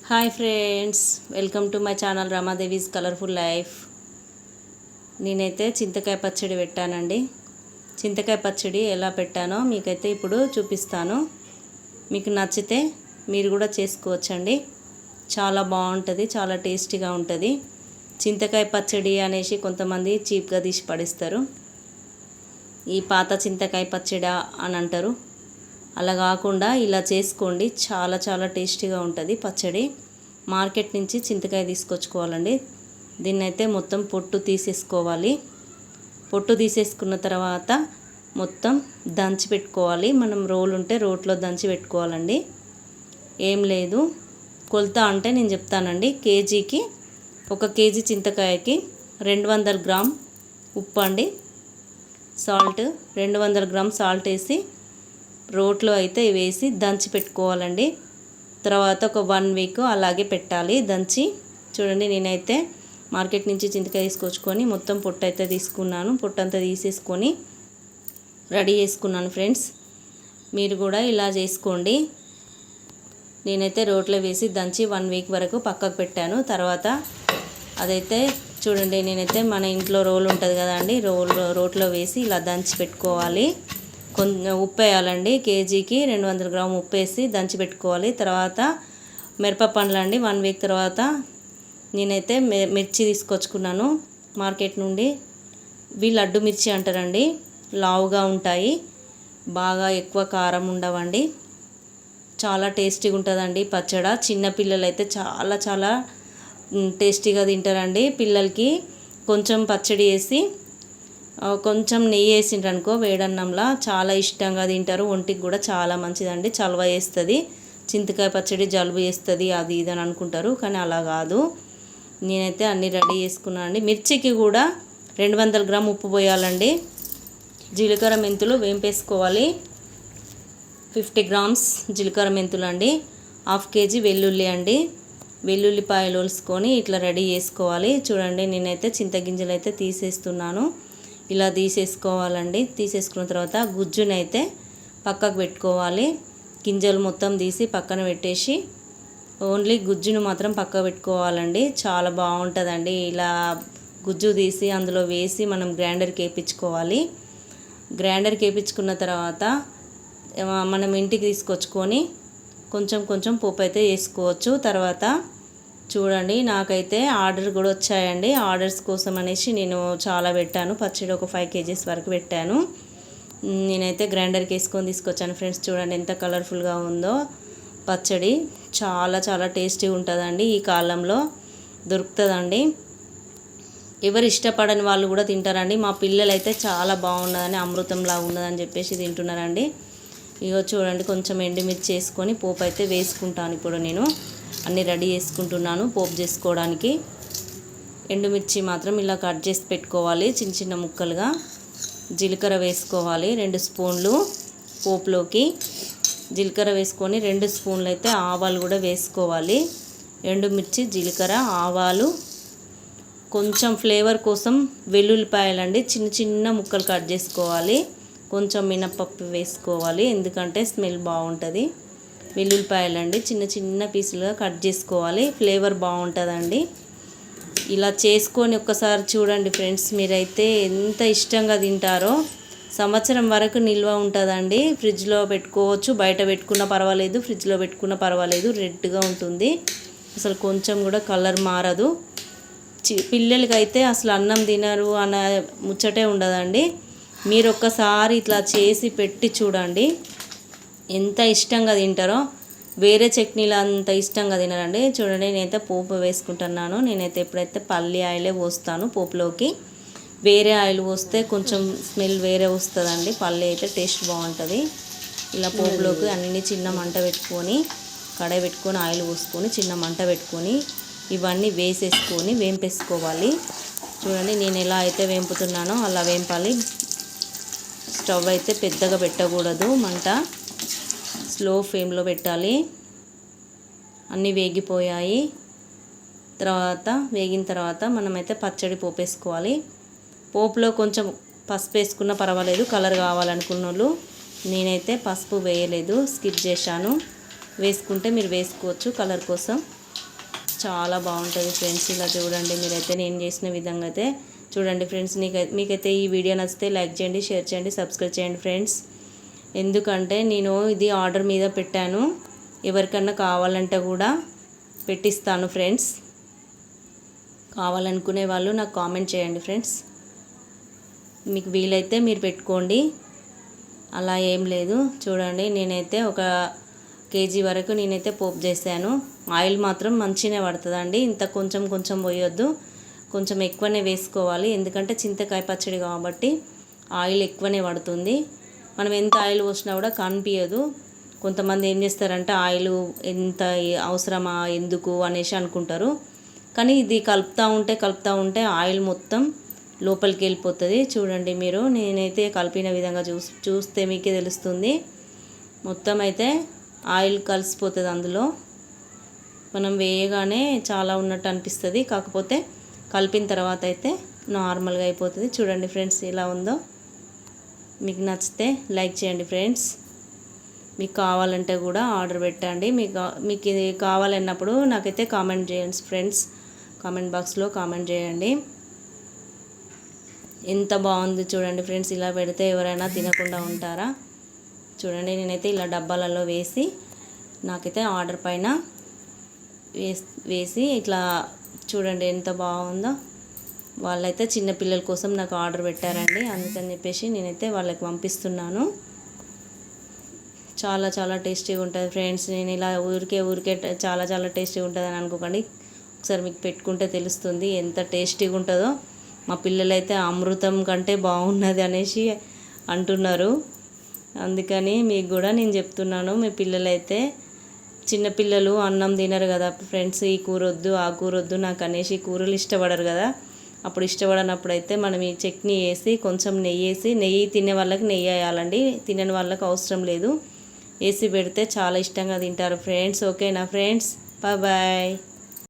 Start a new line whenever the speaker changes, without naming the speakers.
Hi friends, welcome to my channel Ramadevi's colourful life. నేనైతే చింతకాయ పచ్చడి పెట్టానండి. చింతకాయ పచ్చడి ఎలా పెట్టానో మీకైతే ఇప్పుడు చూపిస్తాను. మీకు నచ్చితే మీరు కూడా చేసుకోవచ్చండి. చాలా బాగుంటుంది, చాలా టేస్టీగా ఉంటుంది. చింతకాయ పచ్చడి అనేసి కొంతమంది చీప్గా తీసి పడేస్తారు. ఈ పాత చింతకాయ పచ్చడి అని అంటారు. అలా కాకుండా ఇలా చేసుకోండి, చాలా చాలా టేస్టీగా ఉంటుంది పచ్చడి. మార్కెట్ నుంచి చింతకాయ తీసుకొచ్చుకోవాలండి. దీన్నైతే మొత్తం పొట్టు తీసేసుకోవాలి. పొట్టు తీసేసుకున్న తర్వాత మొత్తం దంచి పెట్టుకోవాలి. మనం రోలు ఉంటే రోట్లో దంచి పెట్టుకోవాలండి. ఏం లేదు, కొలత అంటే నేను చెప్తానండి. కేజీకి 1 కేజీ చింతకాయకి 200 గ్రామ్ ఉప్పు అండి, సాల్ట్ 200 గ్రామ్ సాల్ట్ వేసి రోట్లో అయితే వేసి దంచి పెట్టుకోవాలండి. తర్వాత ఒక 1 వీక్ అలాగే పెట్టాలి దంచి. చూడండి, నేనైతే మార్కెట్ నుంచి చింతకాయ తీసుకొచ్చుకొని మొత్తం పొట్టు అయితే తీసుకున్నాను. పొట్టు అంతా తీసేసుకొని రెడీ చేసుకున్నాను ఫ్రెండ్స్. మీరు కూడా ఇలా చేసుకోండి. నేనైతే రోట్లో వేసి దంచి 1 వీక్ వరకు పక్కకు పెట్టాను. తర్వాత అదైతే చూడండి, నేనైతే మన ఇంట్లో రోలు ఉంటుంది కదా అండి, రోట్లో వేసి ఇలా దంచి పెట్టుకోవాలి. కొంచెం ఉప్పు వేయాలండి. కేజీకి 200 గ్రామ్ ఉప్పు వేసి దంచి పెట్టుకోవాలి. తర్వాత మిరపపండ్లు అండి, 1 వీక్ తర్వాత నేనైతే మిర్చి తీసుకొచ్చుకున్నాను మార్కెట్ నుండి. ఇవి లడ్డు మిర్చి అంటారండి, లావుగా ఉంటాయి, బాగా ఎక్కువ కారం ఉండవండి. చాలా టేస్టీగా ఉంటుందండి పచ్చడి. చిన్నపిల్లలు అయితే చాలా చాలా టేస్టీగా తింటారండి. పిల్లలకి కొంచెం పచ్చడి వేసి కొంచెం నెయ్యి వేసిండ్రు అనుకో వేడన్నంలా చాలా ఇష్టంగా తింటారు. ఒంటికి కూడా చాలా మంచిదండి, చలవ వేస్తుంది. చింతకాయ పచ్చడి జలుబు వేస్తుంది అది ఇది అని అనుకుంటారు, కానీ అలా కాదు. నేనైతే అన్నీ రెడీ చేసుకున్నాను అండి. మిర్చికి కూడా 200 గ్రామ్ ఉప్పు పోయాలండి. జీలకర్ర మెంతులు వేంపేసుకోవాలి. 50 గ్రామ్స్ జీలకర్ర మెంతులు అండి. 1/2 కేజీ వెల్లుల్లి అండి. వెల్లుల్లిపాయలు ఒలుసుకొని ఇట్లా రెడీ చేసుకోవాలి. చూడండి, నేనైతే చింతగింజలు అయితే తీసేస్తున్నాను. ఇలా తీసేసుకోవాలండి. తీసేసుకున్న తర్వాత గుజ్జునైతే పక్కకు పెట్టుకోవాలి. గింజలు మొత్తం తీసి పక్కన పెట్టేసి ఓన్లీ గుజ్జును మాత్రం పక్కకు పెట్టుకోవాలండి. చాలా బాగుంటుందండి. ఇలా గుజ్జు తీసి అందులో వేసి మనం గ్రైండర్కి వేయించుకోవాలి. గ్రైండర్కి వేయించుకున్న తర్వాత మనం ఇంటికి తీసుకొచ్చుకొని కొంచెం కొంచెం పోపు అయితే వేసుకోవచ్చు. తర్వాత చూడండి, నాకైతే ఆర్డర్ కూడా వచ్చాయండి. ఆర్డర్స్ కోసం అనేసి నేను చాలా పెట్టాను పచ్చడి, ఒక 5 కేజీస్ వరకు పెట్టాను. నేనైతే గ్రైండర్కి వేసుకొని తీసుకొచ్చాను ఫ్రెండ్స్. చూడండి ఎంత కలర్ఫుల్గా ఉందో పచ్చడి. చాలా చాలా టేస్టీగా ఉంటుందండి. ఈ కాలంలో దొరుకుతుందండి. ఎవరు ఇష్టపడని వాళ్ళు కూడా తింటారండి. మా పిల్లలు అయితే చాలా బాగున్నదని, అమృతంలా ఉన్నదని చెప్పేసి తింటున్నారండి. ఇగో చూడండి, కొంచెం ఎండుమిర్చి వేసుకొని పోపు అయితే వేసుకుంటాను. ఇప్పుడు నేను అన్నీ రెడీ చేసుకుంటున్నాను పోపు చేసుకోవడానికి. ఎండుమిర్చి మాత్రం ఇలా కట్ చేసి పెట్టుకోవాలి చిన్న చిన్న ముక్కలుగా. జీలకర్ర వేసుకోవాలి 2 స్పూన్లు పోపులోకి. జీలకర్ర వేసుకొని 2 స్పూన్లు అయితే ఆవాలు కూడా వేసుకోవాలి. ఎండుమిర్చి, జీలకర్ర, ఆవాలు, కొంచెం ఫ్లేవర్ కోసం వెల్లుల్లిపాయలండి చిన్న చిన్న ముక్కలు కట్ చేసుకోవాలి. కొంచెం మినపప్పు వేసుకోవాలి, ఎందుకంటే స్మెల్ బాగుంటుంది. వెల్లుల్లిపాయలండి చిన్న చిన్న పీసులుగా కట్ చేసుకోవాలి, ఫ్లేవర్ బాగుంటుందండి. ఇలా చేసుకొని ఒక్కసారి చూడండి ఫ్రెండ్స్, మీరైతే ఎంత ఇష్టంగా తింటారో. సంవత్సరం వరకు నిల్వ ఉంటుందండి. ఫ్రిడ్జ్లో పెట్టుకోవచ్చు, బయట పెట్టుకున్నా పర్వాలేదు, ఫ్రిడ్జ్లో పెట్టుకున్నా పర్వాలేదు. రెడ్గా ఉంటుంది, అసలు కొంచెం కూడా కలర్ మారదు. పిల్లలకైతే అసలు అన్నం తినరు అన్న ముచ్చటే ఉండదండి. మీరు ఒక్కసారి ఇట్లా చేసి పెట్టి చూడండి, ఎంత ఇష్టంగా తింటారో. వేరే చట్నీలు అంత ఇష్టంగా తినరండి. చూడండి, నేనైతే పోపు వేసుకుంటున్నాను. నేనైతే ఎప్పుడైతే పల్లి ఆయిలే పోస్తాను పోపులోకి. వేరే ఆయిల్ పోస్తే కొంచెం స్మెల్ వేరే వస్తుందండి. పల్లి అయితే టేస్ట్ బాగుంటుంది. ఇలా పోపులోకి అన్ని చిన్న మంట పెట్టుకొని, కడాయి పెట్టుకొని ఆయిల్ పోసుకొని చిన్న మంట పెట్టుకొని ఇవన్నీ వేసేసుకొని వేంపేసుకోవాలి. చూడండి, నేను ఎలా అయితే వేంపుతున్నానో అలా వేంపాలి. స్టవ్ అయితే పెద్దగా పెట్టకూడదు, మంట స్లో ఫ్లేమ్లో పెట్టాలి. అన్నీ వేగిపోయాయి. వేగిన తర్వాత మనమైతే పచ్చడి పోపు వేసుకోవాలి. పోపులో కొంచెం పసుపు వేసుకున్నా పర్వాలేదు, కలర్ కావాలనుకున్న వాళ్ళు. నేనైతే పసుపు వేయలేదు, స్కిప్ చేశాను. వేసుకుంటే మీరు వేసుకోవచ్చు కలర్ కోసం. చాలా బాగుంటుంది ఫ్రెండ్స్. ఇలా చూడండి మీరైతే నేను చేసిన విధంగా అయితే చూడండి ఫ్రెండ్స్. మీకైతే ఈ వీడియో నచ్చితే లైక్ చేయండి, షేర్ చేయండి, సబ్స్క్రైబ్ చేయండి ఫ్రెండ్స్. ఎందుకంటే నేను ఇది ఆర్డర్ మీద పెట్టాను, ఎవరికన్నా కావాలంటే కూడా పెట్టిస్తాను ఫ్రెండ్స్. కావాలనుకునే వాళ్ళు నాకు కామెంట్ చేయండి ఫ్రెండ్స్. మీకు వీలైతే మీరు పెట్టుకోండి, అలా ఏం లేదు. చూడండి నేనైతే ఒక కేజీ వరకు నేనైతే పోపు చేశాను. ఆయిల్ మాత్రం మంచిగానే పడుతుందండి, ఇంత కొంచెం కొంచెం పోయొద్దు, కొంచెం ఎక్కువనే వేసుకోవాలి. ఎందుకంటే చింతకాయ పచ్చడి కాబట్టి ఆయిల్ ఎక్కువనే పడుతుంది. మనం ఎంత ఆయిల్ పోసినా కూడా కనిపించదు. కొంతమంది ఏం చేస్తారంటే ఆయిల్ ఎంత అవసరమా ఎందుకు అనేసి అనుకుంటారు. కానీ ఇది కలుపుతూ ఉంటే ఆయిల్ మొత్తం లోపలికి వెళ్ళిపోతుంది. చూడండి మీరు, నేనైతే కలిపిన విధంగా చూస్తే మీకే తెలుస్తుంది. మొత్తం అయితే ఆయిల్ కలిసిపోతుంది అందులో. మనం వేయగానే చాలా ఉన్నట్టు అనిపిస్తుంది, కాకపోతే కలిపిన తర్వాత అయితే నార్మల్గా అయిపోతుంది. చూడండి ఫ్రెండ్స్ ఎలా ఉందో. మీకు నచ్చితే లైక్ చేయండి ఫ్రెండ్స్. మీకు కావాలంటే కూడా ఆర్డర్ పెట్టండి. మీకు ఇది కావాలన్నప్పుడు నాకైతే కామెంట్ చేయండి ఫ్రెండ్స్. కామెంట్ బాక్స్లో కామెంట్ చేయండి. ఎంత బాగుంది చూడండి ఫ్రెండ్స్. ఇలా పెడితే ఎవరైనా తినకుండా ఉంటారా? చూడండి నేనైతే ఇలా డబ్బాలలో వేసి నాకైతే ఆర్డర్ పైన వేసి ఇట్లా చూడండి ఎంత బాగుందో. వాళ్ళైతే చిన్నపిల్లల కోసం నాకు ఆర్డర్ పెట్టారండి, అందుకని చెప్పేసి నేనైతే వాళ్ళకి పంపిస్తున్నాను. చాలా చాలా టేస్టీగా ఉంటుంది ఫ్రెండ్స్. నేను ఇలా ఊరికే చాలా చాలా టేస్టీగా ఉంటుంది అని అనుకోకండి. ఒకసారి మీకు పెట్టుకుంటే తెలుస్తుంది ఎంత టేస్టీగా ఉంటుందో. మా పిల్లలైతే అమృతం కంటే బాగున్నది అనేసి అంటున్నారు. అందుకని మీకు కూడా నేను చెప్తున్నాను. మీ పిల్లలైతే చిన్నపిల్లలు అన్నం తినరు కదా ఫ్రెండ్స్, ఈ కూర వద్దు ఆ కూర వద్దు నాకు అనేసి కూరలు ఇష్టపడరు కదా. అప్పుడు ఇష్టపడనప్పుడు అయితే మనం ఈ చట్నీ వేసి కొంచెం నెయ్యి తినే వాళ్ళకి నెయ్యి వేయాలండి, తినని వాళ్ళకి అవసరం లేదు. వేసి పెడితే చాలా ఇష్టంగా తింటారు ఫ్రెండ్స్. ఓకేనా ఫ్రెండ్స్, బాయ్.